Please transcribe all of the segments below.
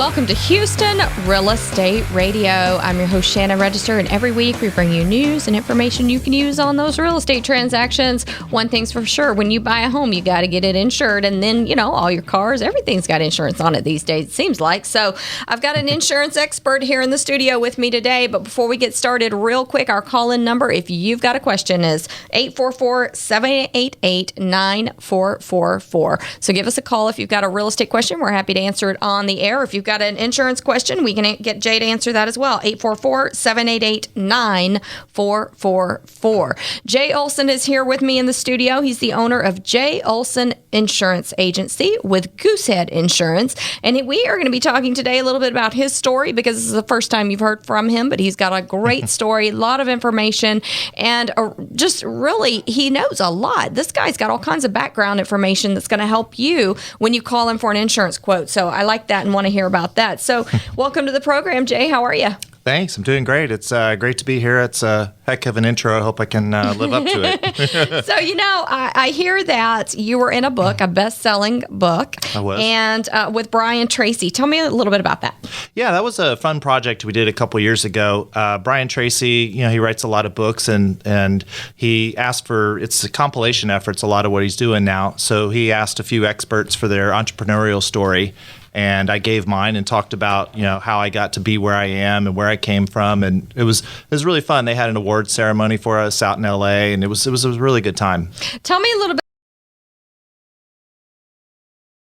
Welcome to Houston Real Estate Radio. I'm your host, Shannon Register, and every week we bring you news and information you can use on those real estate transactions. One thing's for sure, when you buy a home, you got to get it insured, and then, you know, all your cars, everything's got insurance on it these days, it seems like. So I've got an insurance expert here in the studio with me today, but before we get started, real quick, our call-in number, if you've got a question, is 844-788-9444. So give us a call if you've got a real estate question. We're happy to answer it on the air. If you've got an insurance question, we can get Jay to answer that as well. 844-788-9444. Jay Olson is here with me in the studio. He's the owner of J. Olson Insurance Agency with Goosehead Insurance. And we are going to be talking today a little bit about his story because this is the first time you've heard from him, but he's got a great story, a lot of information, and just really, he knows a lot. This guy's got all kinds of background information that's going to help you when you call him for an insurance quote. So I like that and want to hear about that. So welcome to the program, Jay. How are you? Thanks. I'm doing great. It's great to be here. It's a heck of an intro. I hope I can live up to it. So, you know, I hear that you were in a book, a best-selling book. I was. And with Brian Tracy. Tell me a little bit about that. Yeah, that was a fun project we did a couple years ago. Brian Tracy, you know, he writes a lot of books, and he asked for, it's a compilation effort. It's a lot of what he's doing now. So he asked a few experts for their entrepreneurial story. And I gave mine and talked about, you know, how I got to be where I am and where I came from, and it was really fun. They had an award ceremony for us out in LA, and it was a really good time. Tell me a little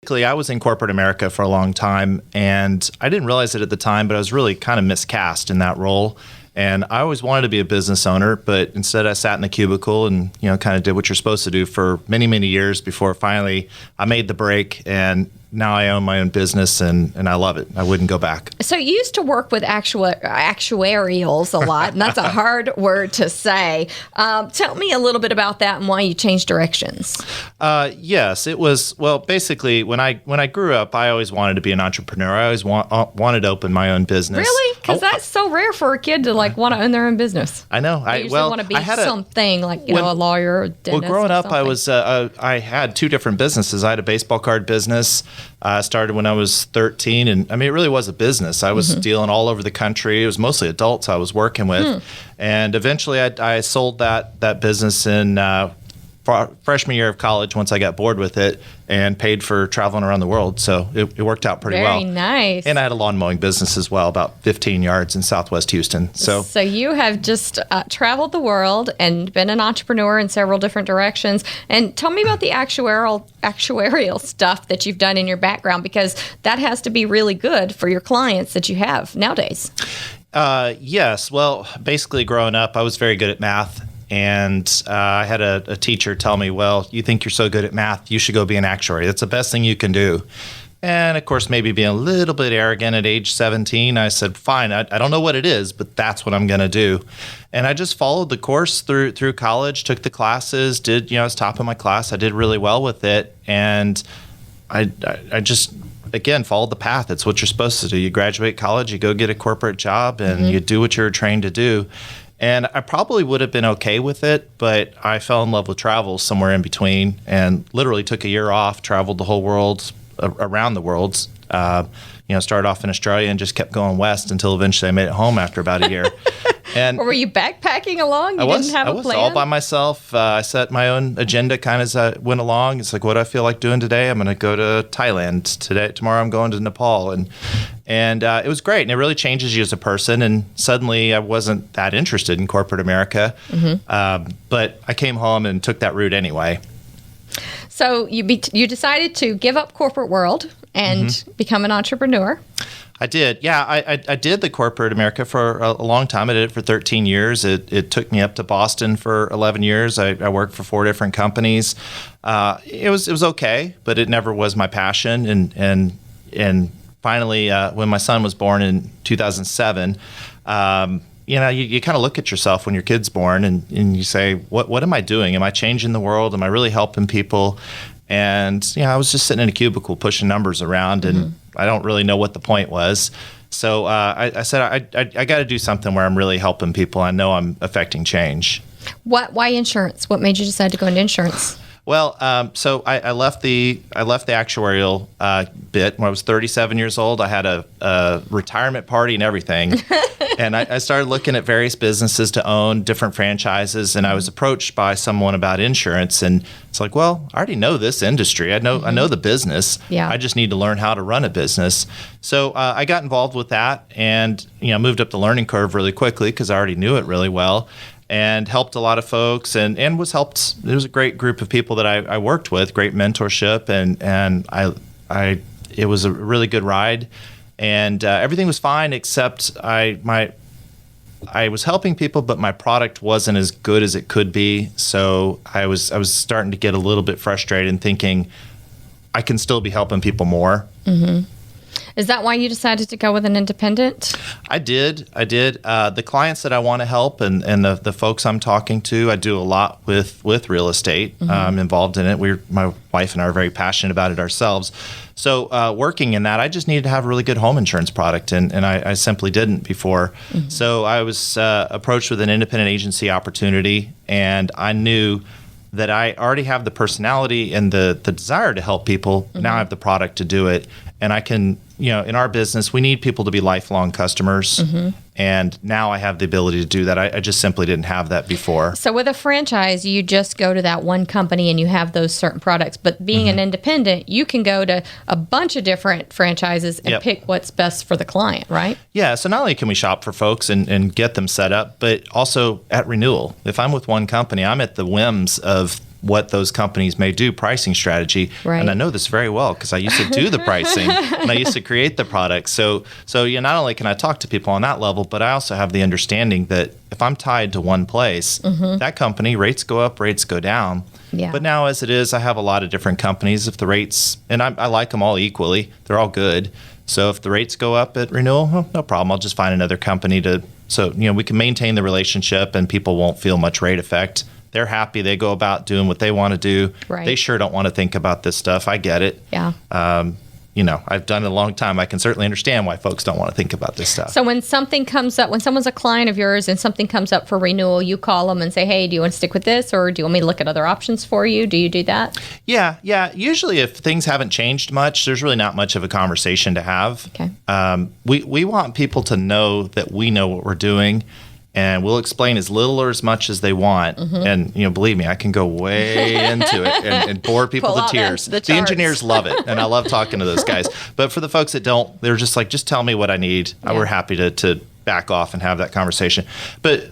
bit. I was in corporate America for a long time, and I didn't realize it at the time, but I was really kind of miscast in that role. And I always wanted to be a business owner, but instead I sat in the cubicle and, you know, kind of did what you're supposed to do for many, many years before finally I made the break, and now I own my own business, and I love it. I wouldn't go back. So you used to work with actuarials a lot, and that's a hard word to say. Tell me a little bit about that and why you changed directions. Yes, it was, well, basically, when I grew up, I always wanted to be an entrepreneur. I always wanted to open my own business. Really? Because that's so rare for a kid to want to own their own business. I know. They usually want to be something like, a lawyer or a dentist. Well, growing up, I had two different businesses. I had a baseball card business. I started when I was 13, and I mean, it really was a business. I was dealing all over the country. It was mostly adults I was working with. And eventually I sold that business in freshman year of college once I got bored with it, and paid for traveling around the world. So it worked out pretty well. Very nice. And I had a lawn mowing business as well, about 15 yards in Southwest Houston. So you have just traveled the world and been an entrepreneur in several different directions. And tell me about the actuarial stuff that you've done in your background, because that has to be really good for your clients that you have nowadays. Yes. Well, basically growing up, I was very good at math. And I had a teacher tell me, well, you think you're so good at math, you should go be an actuary. That's the best thing you can do. And of course, maybe being a little bit arrogant at age 17, I said, fine, I don't know what it is, but that's what I'm going to do. And I just followed the course through college, took the classes, I was top of my class. I did really well with it. And I just, again, followed the path. It's what you're supposed to do. You graduate college, you go get a corporate job, and you do what you're trained to do. And I probably would have been okay with it, but I fell in love with travel somewhere in between, and literally took a year off, traveled the whole world, around the world. Started off in Australia and just kept going west until eventually I made it home after about a year. And or were you backpacking along? You didn't have a plan? I was all by myself. I set my own agenda kind of as I went along. It's like, what do I feel like doing today? I'm going to go to Thailand today. Tomorrow I'm going to Nepal. And it was great. And it really changes you as a person. And suddenly I wasn't that interested in corporate America. But I came home and took that route anyway. So you decided to give up corporate world and become an entrepreneur. I did. Yeah, I did the corporate America for a long time. I did it for 13 years. It took me up to Boston for 11 years. I worked for 4 different companies. It was okay, but it never was my passion. And finally, when my son was born in 2007, you kind of look at yourself when your kid's born and you say, what am I doing? Am I changing the world? Am I really helping people? And, I was just sitting in a cubicle pushing numbers around, and I don't really know what the point was. So I said, I got to do something where I'm really helping people. I know I'm affecting change. Why insurance? What made you decide to go into insurance? Well, so I left the actuarial bit when I was 37 years old. I had a retirement party and everything, and I started looking at various businesses to own, different franchises, and I was approached by someone about insurance, and it's like, well, I already know this industry. I know the business. Yeah. I just need to learn how to run a business. So I got involved with that, and moved up the learning curve really quickly because I already knew it really well. And helped a lot of folks, and was helped. There was a great group of people that I worked with, great mentorship, and it was a really good ride, and everything was fine except I was helping people, but my product wasn't as good as it could be. So I was starting to get a little bit frustrated and thinking I can still be helping people more. Mm-hmm. Is that why you decided to go with an independent? I did. The clients that I want to help and the folks I'm talking to, I do a lot with real estate. Mm-hmm. I'm involved in it. My wife and I are very passionate about it ourselves. So working in that, I just needed to have a really good home insurance product, and I simply didn't before. Mm-hmm. So I was approached with an independent agency opportunity, and I knew that I already have the personality and the desire to help people. Mm-hmm. Now I have the product to do it. And I can, in our business, we need people to be lifelong customers. Mm-hmm. And now I have the ability to do that. I just simply didn't have that before. So with a franchise, you just go to that one company and you have those certain products. But being mm-hmm. an independent, you can go to a bunch of different franchises and pick what's best for the client, right? Yeah. So not only can we shop for folks and get them set up, but also at renewal. If I'm with one company, I'm at the whims of what those companies may do, pricing strategy. Right. And I know this very well because I used to do the pricing and I used to create the products. So not only can I talk to people on that level, but I also have the understanding that if I'm tied to one place, mm-hmm. that company, rates go up, rates go down. Yeah. But now as it is, I have a lot of different companies. If the rates, and I like them all equally, they're all good. So if the rates go up at renewal, no problem. I'll just find another company so we can maintain the relationship and people won't feel much rate effect. They're happy. They go about doing what they want to do. Right. They sure don't want to think about this stuff. I get it. Yeah. I've done it a long time. I can certainly understand why folks don't want to think about this stuff. So when something comes up, when someone's a client of yours and something comes up for renewal, you call them and say, hey, do you want to stick with this? Or do you want me to look at other options for you? Do you do that? Yeah. Usually if things haven't changed much, there's really not much of a conversation to have. Okay. We want people to know that we know what we're doing. And we'll explain as little or as much as they want. Mm-hmm. And, believe me, I can go way into it and bore people to tears. The engineers love it, and I love talking to those guys. But for the folks that don't, they're just like, just tell me what I need. Yeah. We're happy to back off and have that conversation. But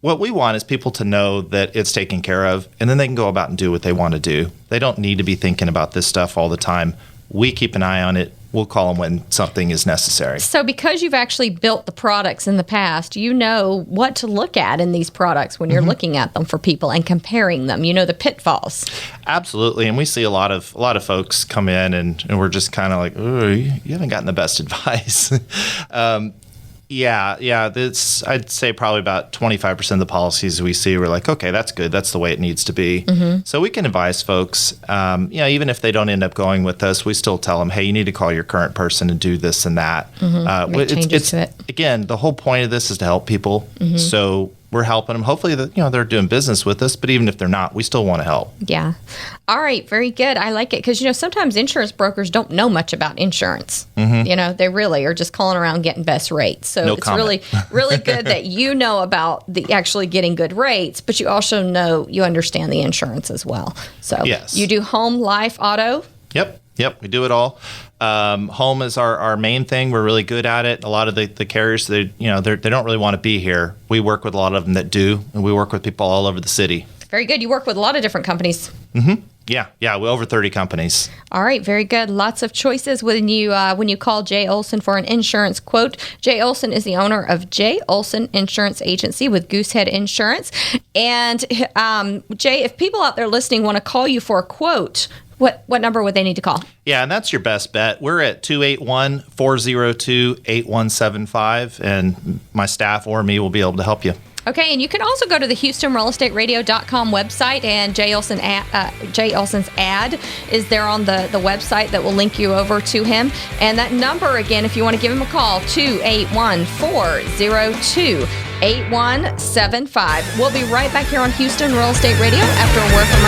what we want is people to know that it's taken care of, and then they can go about and do what they want to do. They don't need to be thinking about this stuff all the time. We keep an eye on it. We'll call them when something is necessary. So because you've actually built the products in the past, you know what to look at in these products when you're mm-hmm. looking at them for people and comparing them. You know the pitfalls. Absolutely. And we see a lot of folks come in and we're just kind of like, oh, you haven't gotten the best advice. Yeah. I'd say probably about 25% of the policies we see, we're like, okay, that's good. That's the way it needs to be. Mm-hmm. So we can advise folks, even if they don't end up going with us, we still tell them, hey, you need to call your current person and do this and that. Mm-hmm. Make changes to it. Again, the whole point of this is to help people. Mm-hmm. So we're helping them. Hopefully, they're doing business with us, but even if they're not, we still want to help. Yeah. All right. Very good. I like it because, sometimes insurance brokers don't know much about insurance. Mm-hmm. They really are just calling around getting best rates. So it's really, really good that you know about the actually getting good rates, but you also know you understand the insurance as well. So yes. You do home, life, auto. Yep. We do it all. Home is our main thing. We're really good at it. A lot of the carriers, they don't really want to be here. We work with a lot of them that do, and we work with people all over the city. Very good. You work with a lot of different companies. Mm-hmm. Yeah. We're over 30 companies. All right. Very good. Lots of choices when you call Jay Olson for an insurance quote. Jay Olson is the owner of Jay Olson Insurance Agency with Goosehead Insurance. And Jay, if people out there listening want to call you for a quote, what number would they need to call? Yeah, and that's your best bet. We're at 281-402-8175, and my staff or me will be able to help you. Okay, and you can also go to the HoustonRealEstateRadio.com website, and Jay Olson's ad is there on the website that will link you over to him. And that number, again, if you want to give him a call, 281-402-8175. We'll be right back here on Houston Real Estate Radio after a word from